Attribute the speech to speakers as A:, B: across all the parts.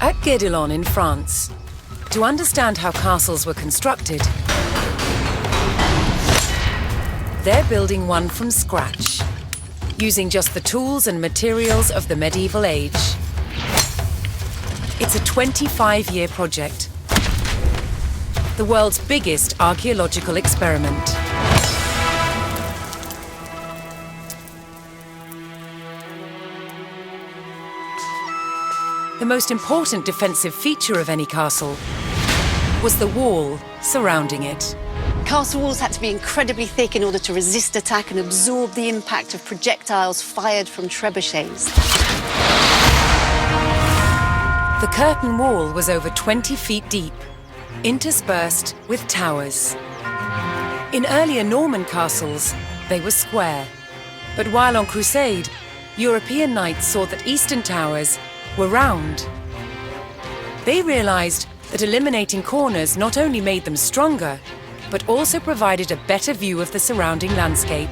A: At Guédelon in France, to understand how castles were constructed, they're building one from scratch, using just the tools and materials of the medieval age. It's a 25-year project, the world's biggest archaeological experiment. The most important defensive feature of any castle was the wall surrounding it.
B: Castle walls had to be incredibly thick in order to resist attack and absorb the impact of projectiles fired from trebuchets.
A: The curtain wall was over 20 feet deep, interspersed with towers. In earlier Norman castles, they were square. But while on crusade, European knights saw that eastern towers were round. They realized that eliminating corners not only made them stronger, but also provided a better view of the surrounding landscape.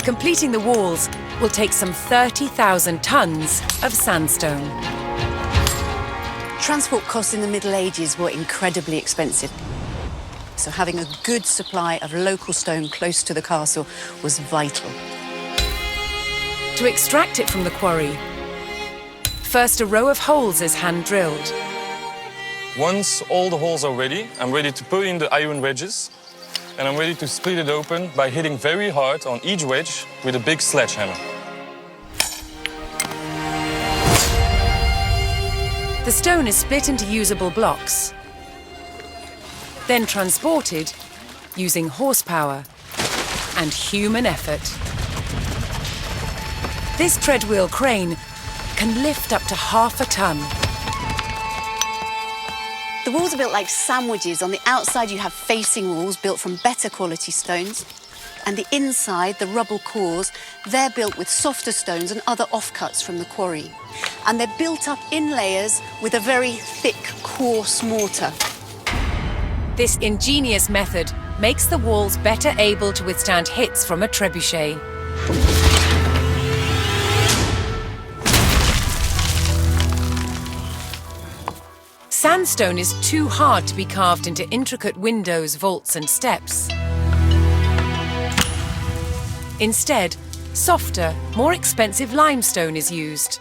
A: Completing the walls will take some 30,000 tons of sandstone.
B: Transport costs in the Middle Ages were incredibly expensive. So having a good supply of local stone close to the castle was vital.
A: To extract it from the quarry, first a row of holes is hand-drilled.
C: Once all the holes are ready, I'm ready to put in the iron wedges, and I'm ready to split it open by hitting very hard on each wedge with a big sledgehammer.
A: The stone is split into usable blocks, then transported using horsepower and human effort. This treadwheel crane can lift up to half a ton.
B: The walls are built like sandwiches. On the outside, you have facing walls built from better quality stones. And the inside, the rubble cores, they're built with softer stones and other offcuts from the quarry. And they're built up in layers with a very thick, coarse mortar.
A: This ingenious method makes the walls better able to withstand hits from a trebuchet. Sandstone is too hard to be carved into intricate windows, vaults, and steps. Instead, softer, more expensive limestone is used.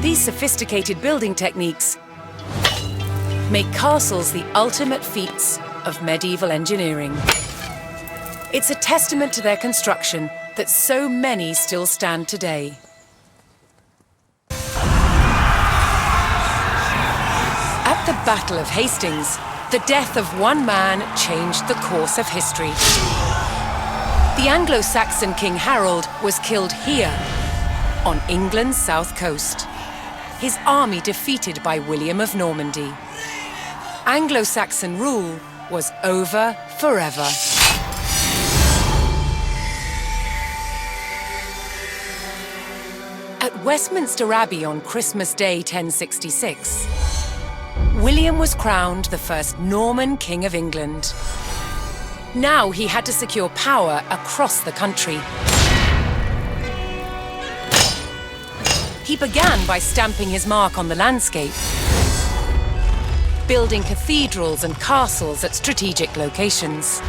A: These sophisticated building techniques make castles the ultimate feats of medieval engineering. It's a testament to their construction that so many still stand today. At the Battle of Hastings, the death of one man changed the course of history. The Anglo-Saxon King Harold was killed here, on England's south coast. His army defeated by William of Normandy. Anglo-Saxon rule was over forever. At Westminster Abbey on Christmas Day 1066, William was crowned the first Norman King of England. Now he had to secure power across the country. He began by stamping his mark on the landscape, building cathedrals and castles at strategic locations.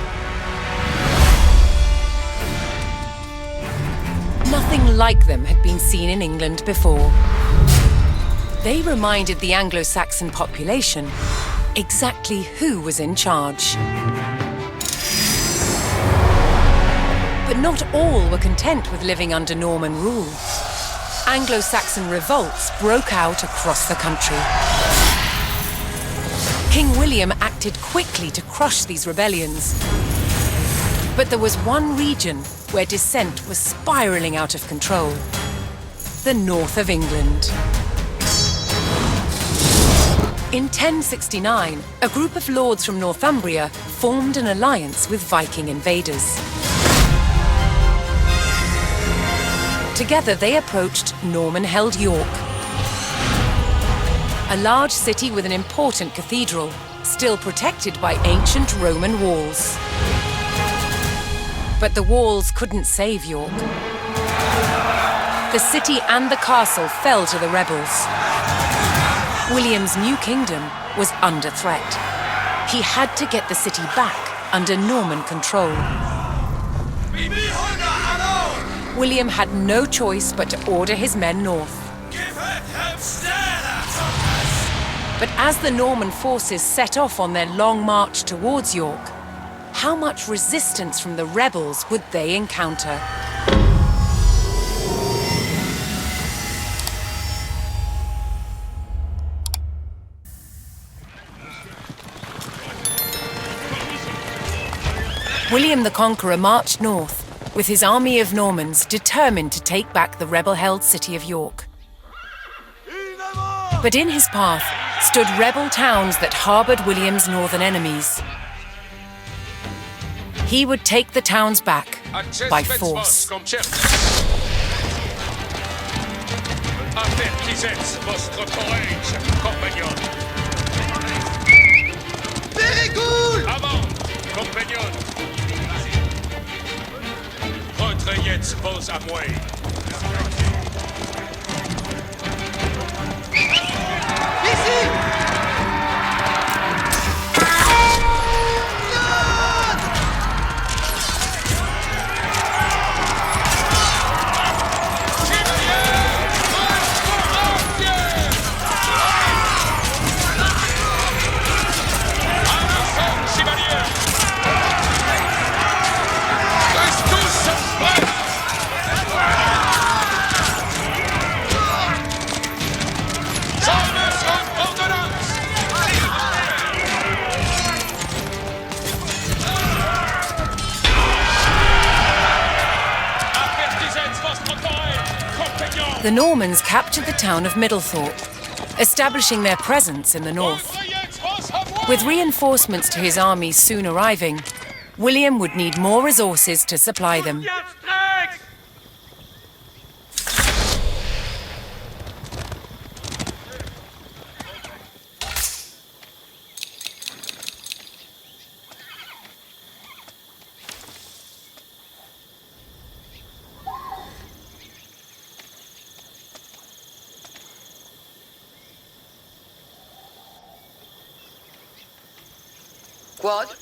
A: Nothing like them had been seen in England before. They reminded the Anglo-Saxon population exactly who was in charge. But not all were content with living under Norman rule. Anglo-Saxon revolts broke out across the country. King William acted quickly to crush these rebellions. But there was one region where dissent was spiraling out of control: the north of England. In 1069, a group of lords from Northumbria formed an alliance with Viking invaders. Together, they approached Norman-held York, a large city with an important cathedral, still protected by ancient Roman walls. But the walls couldn't save York. The city and the castle fell to the rebels. William's new kingdom was under threat. He had to get the city back under Norman control. William had no choice but to order his men north. But as the Norman forces set off on their long march towards York, how much resistance from the rebels would they encounter? William the Conqueror marched north, with his army of Normans determined to take back the rebel-held city of York. But in his path stood rebel towns that harboured William's northern enemies. He would take the towns back by force.
D: Very cool!
E: Retrayez vos amouets.
D: Ici!
A: The Normans captured the town of Middlethorpe, establishing their presence in the north. With reinforcements to his army soon arriving, William would need more resources to supply them.
F: Quad?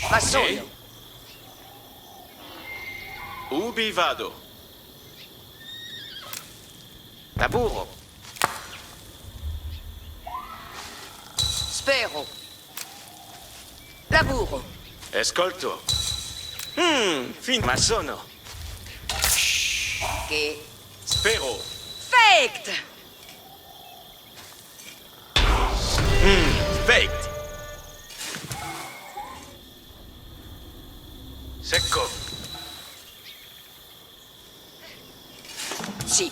F: Ma sono.
E: Ubi vado?
F: Lavoro. Spero. Lavoro.
E: Ascolto. Ma sono.
F: Che?
E: Spero.
F: Faked!
E: Faked. Secco.
F: Sì.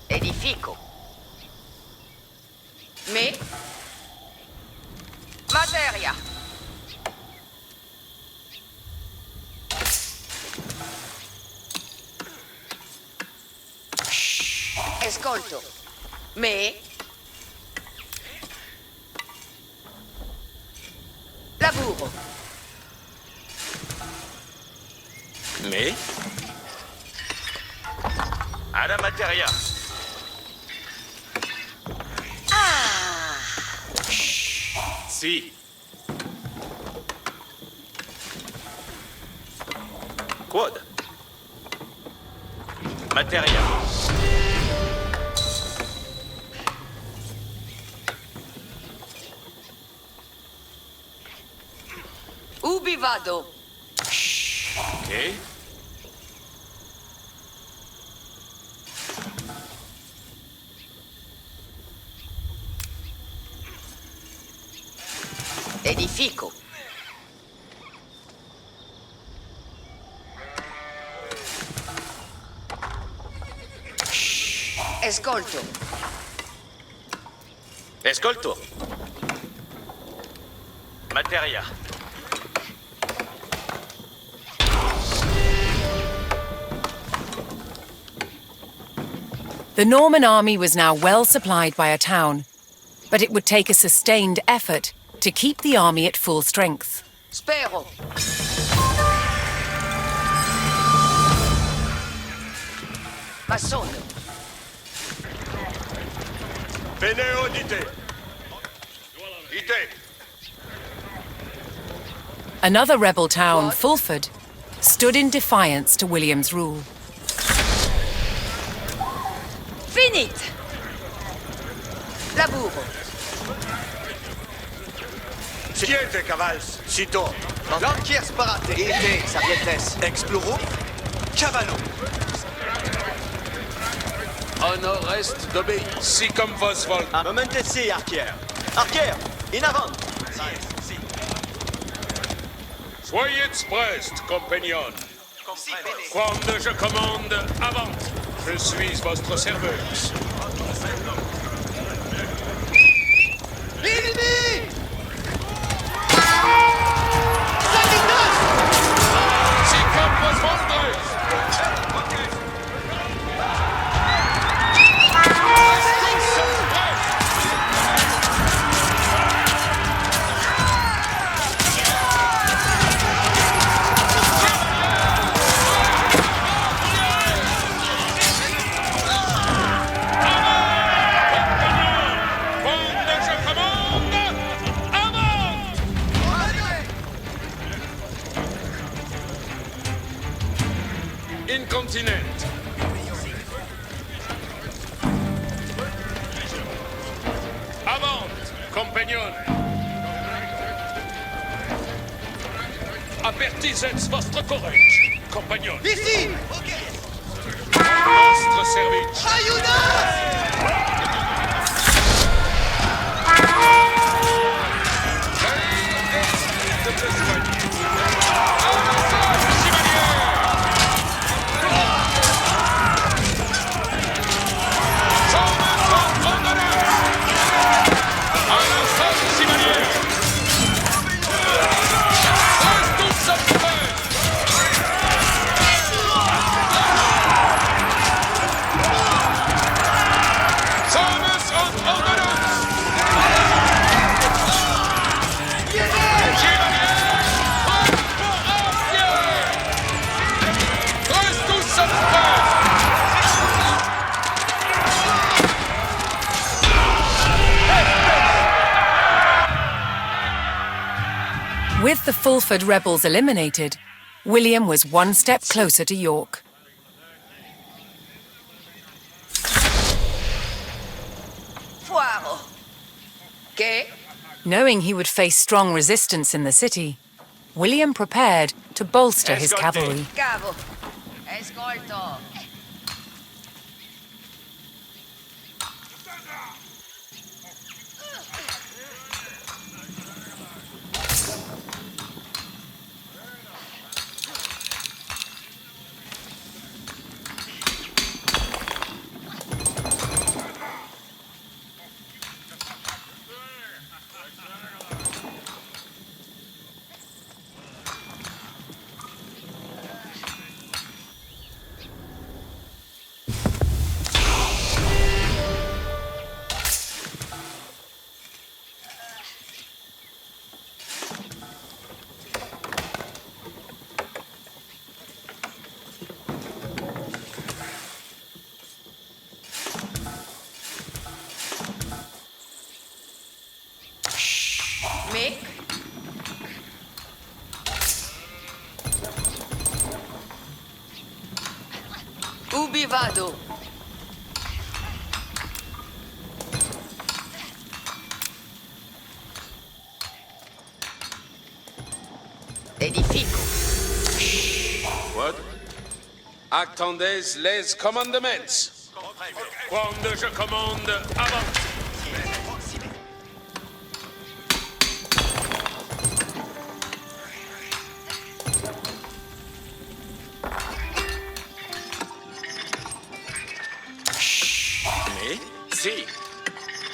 F: Edifico. Me. Materia. Ascolto. Me. Lavoro.
E: Me. Alla materia.
F: Ah!
E: Sì. Quad. Materia.
F: Ubi vado?
E: Ok.
F: Edifico. Ascolto.
E: Ascolto. Materia.
A: The Norman army was now well supplied by a town, but it would take a sustained effort to keep the army at full strength.
F: Spero. Massone.
E: Beneo dite. Dite.
A: Another rebel town, Fulford, stood in defiance to William's rule.
F: Finit. Laburo.
E: Siete cavals, cito.
D: Lanciers sparate. Ite, sapientes. Exploro. Cavallo.
E: Honor est d'obéir. Si comme vos vol.
D: Momentesi, arquier. Arquier, in avant.
E: Soyez prest, compagnon. Quand je commande, avant. Je suis votre serveuse.
D: L'ennemi!
E: Si comme vos voleurs. Incontinent. Avant, compagnon. Apertisez votre courage, compagnon.
D: Ici!
E: Vostre service.
A: With the Fulford rebels eliminated, William was one step closer to York.
F: Poiro. Che?
A: Knowing he would face strong resistance in the city, William prepared to bolster his cavalry.
F: Cavo. Ascolto. Me? Ubi vado? Edifico.
E: What? Attendez les commandements. Quand je commande, avant. Me? Si.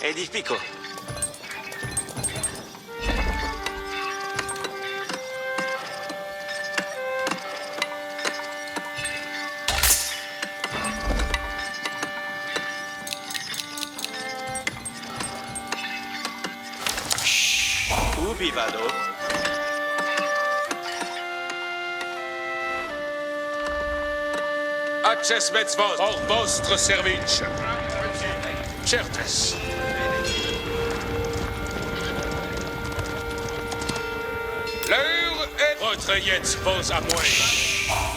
E: Edifico.
D: Ubi vado?
E: Access vos hors vostre service. Certes. L'heure est... Retrayez vos à moi.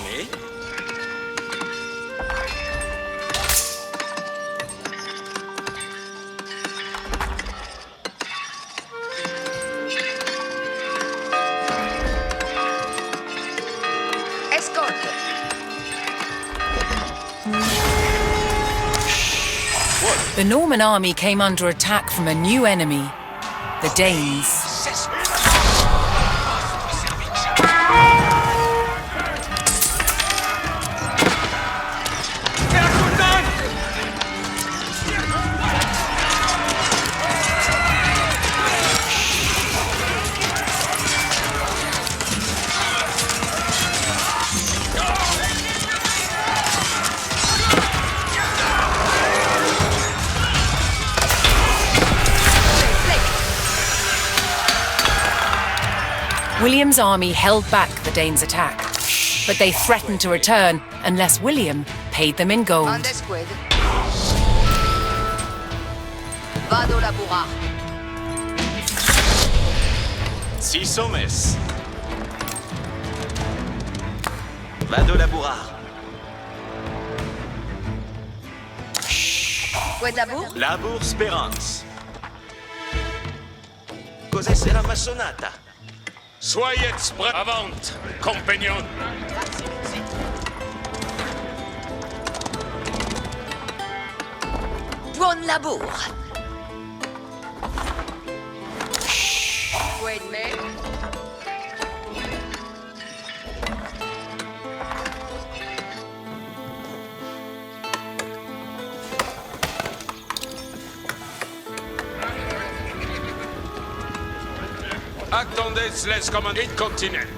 D: Mais
F: Escorte.
A: The Norman army came under attack from a new enemy, the Danes. William's army held back the Danes' attack, but they threatened to return unless William paid them in gold.
F: En descuid. Vado laborar.
D: si somes. Vado laborar.
F: Quid labur?
D: Labor speranz. Cos'è la massonata?
E: Soyez prêts. Avant, compagnon.
F: Buon labor. Quid me?
E: Attendez les commandes incontinent.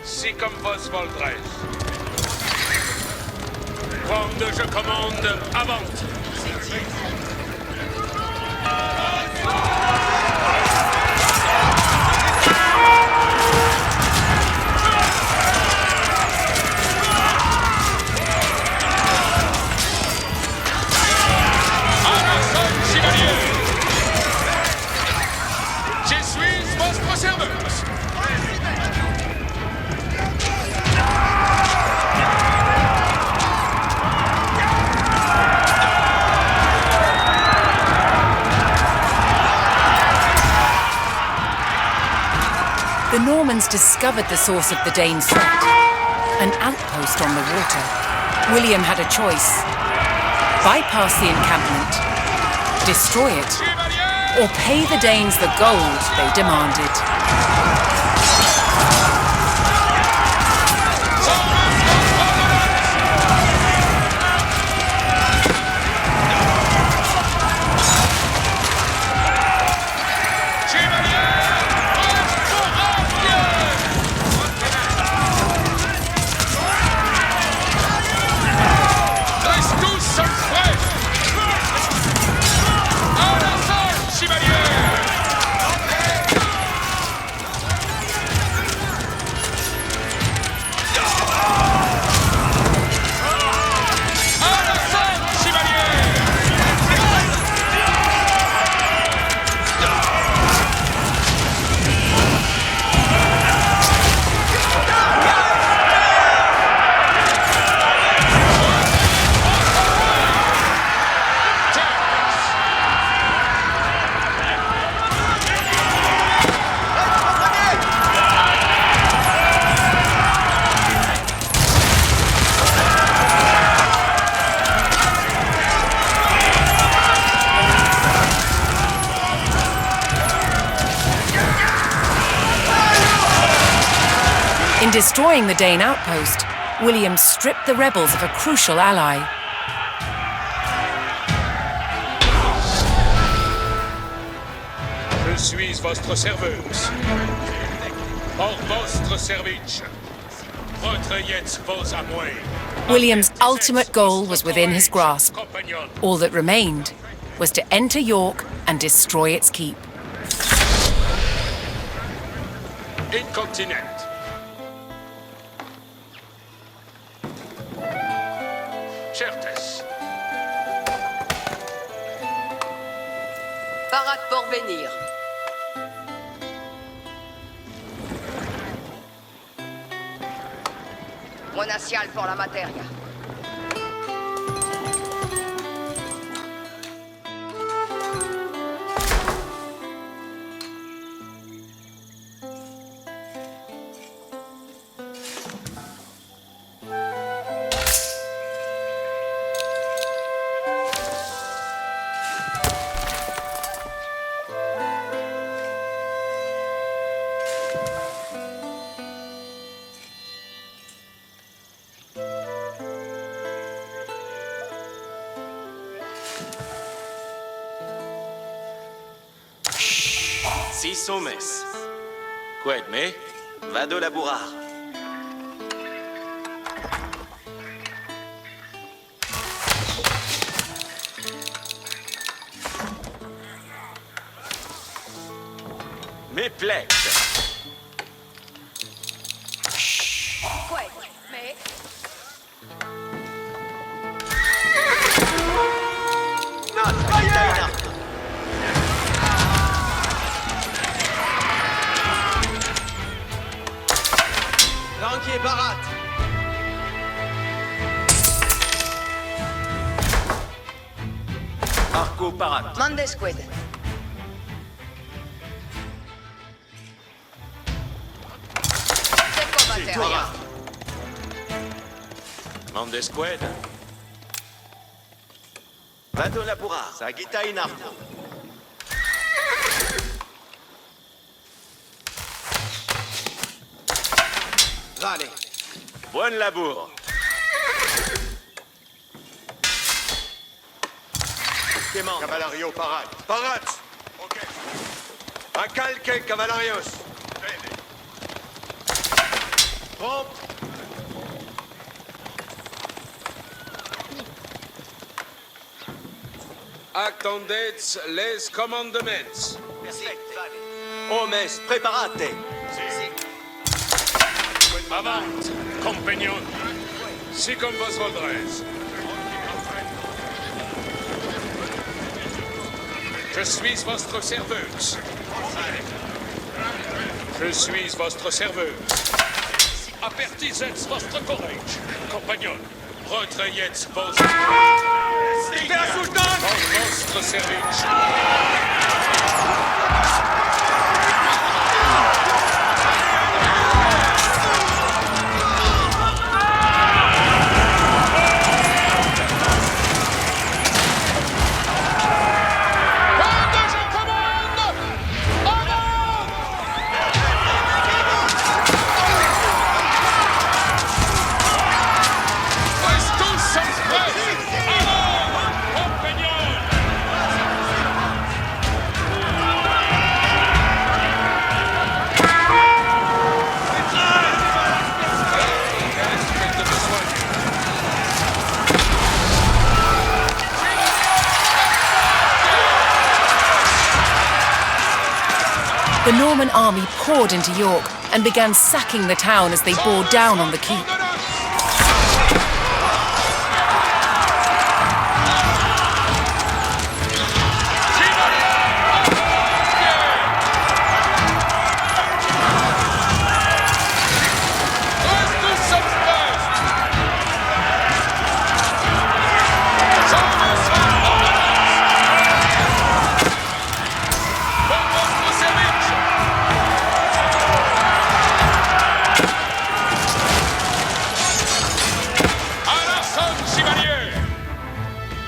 E: Si comme vos voldrez. Quand je commande, avant.
A: The Normans discovered the source of the Danes' threat, an outpost on the water. William had a choice: bypass the encampment, destroy it, or pay the Danes the gold they demanded. In destroying the Dane outpost, William stripped the rebels of a crucial ally.
E: Je suis votre serveuse. Hors vostre service. Retrayez vos à moi.
A: William's ultimate goal was within his grasp.
E: Compagnon.
A: All that remained was to enter York and destroy its keep.
E: Incontinent. Certes.
F: Parade pour venir. Monacial pour la materia.
D: Six hommes. Quid me? Vado laburar. Me plec.
F: Quid me?
D: Nota, Ranquier barat. Arco parat.
F: Mande squid. Seco materia.
D: Mande squad. Vado laburar. Sagita in arco. Vale. Buon labour.
G: Cavalario parat. Parat! Ok. Un calque, cavalarios. Trompe.
E: Attendez les commandements.
D: Hommes, preparate.
E: Avant, compagnon. Si comme vos voldrez. Je suis votre serveuse. Je suis votre serveuse. Apertisez votre courage. Compagnon, retrayez vos... Votre service.
A: The Norman army poured into York and began sacking the town as they bore down on the keep.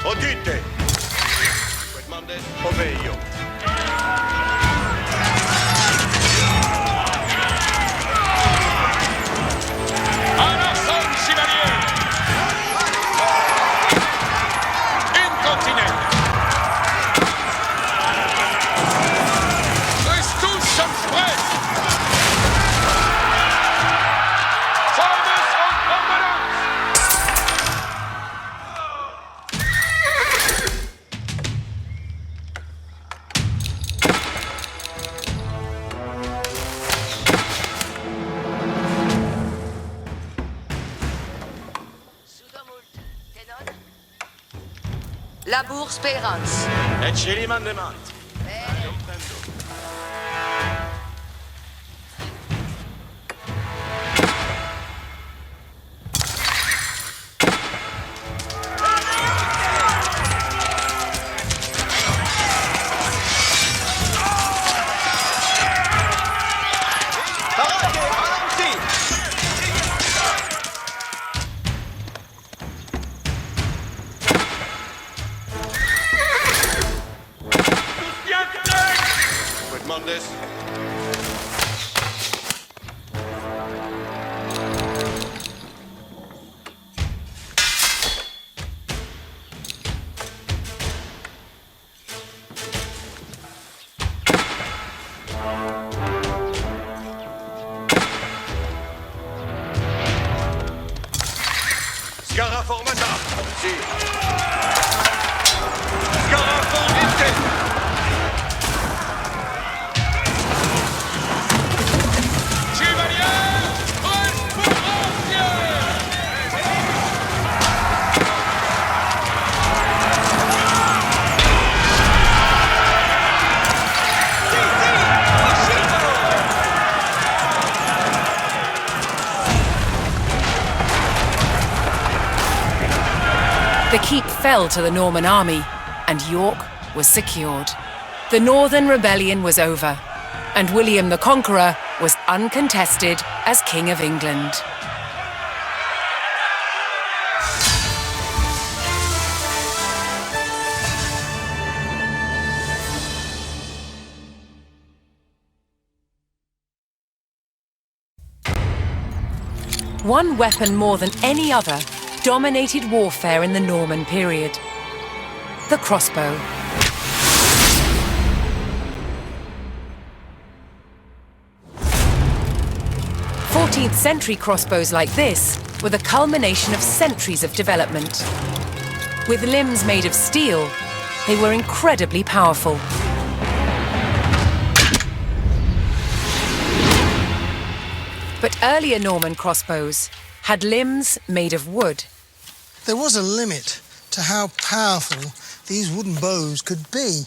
G: Odite. Obeio.
F: La bourse Perans.
G: Et celi man demand. Scarra formata! Si. Scarra formiste!
E: Chevalier!
A: The keep fell to the Norman army, and York was secured. The Northern Rebellion was over, and William the Conqueror was uncontested as King of England. One weapon more than any other dominated warfare in the Norman period: the crossbow. 14th century crossbows like this were the culmination of centuries of development. With limbs made of steel, they were incredibly powerful. But earlier Norman crossbows had limbs made of wood.
H: There was a limit to how powerful these wooden bows could be.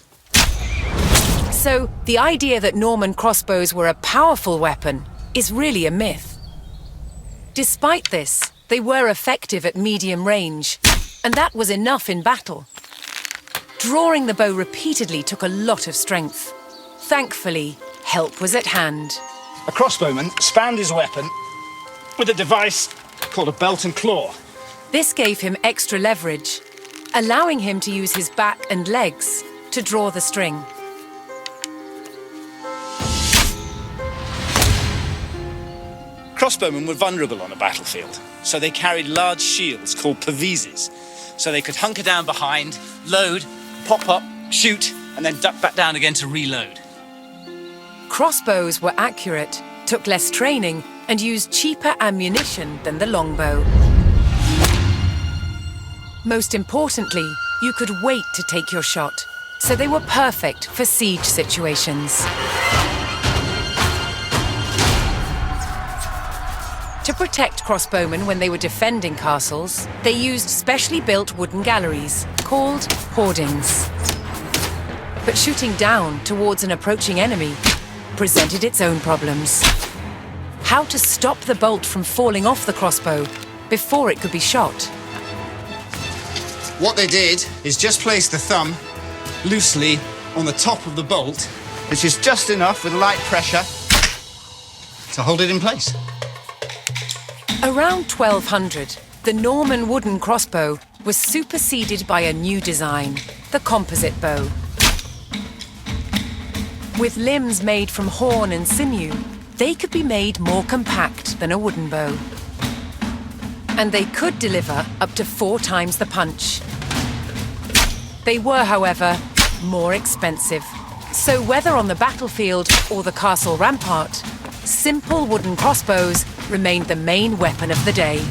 A: So the idea that Norman crossbows were a powerful weapon is really a myth. Despite this, they were effective at medium range, and that was enough in battle. Drawing the bow repeatedly took a lot of strength. Thankfully, help was at hand.
I: A crossbowman spanned his weapon with a device called a belt and claw.
A: This gave him extra leverage, allowing him to use his back and legs to draw the string.
I: Crossbowmen were vulnerable on a battlefield, so they carried large shields called pavises, so they could hunker down behind, load, pop up, shoot, and then duck back down again to reload.
A: Crossbows were accurate, took less training, and used cheaper ammunition than the longbow. Most importantly, you could wait to take your shot, so they were perfect for siege situations. To protect crossbowmen when they were defending castles, they used specially built wooden galleries, called hoardings. But shooting down towards an approaching enemy presented its own problems. How to stop the bolt from falling off the crossbow before it could be shot?
J: What they did is just place the thumb loosely on the top of the bolt, which is just enough with light pressure to hold it in place.
A: Around 1200, the Norman wooden crossbow was superseded by a new design, the composite bow. With limbs made from horn and sinew, they could be made more compact than a wooden bow. And they could deliver up to 4 times the punch. They were, however, more expensive. So whether on the battlefield or the castle rampart, simple wooden crossbows remained the main weapon of the day.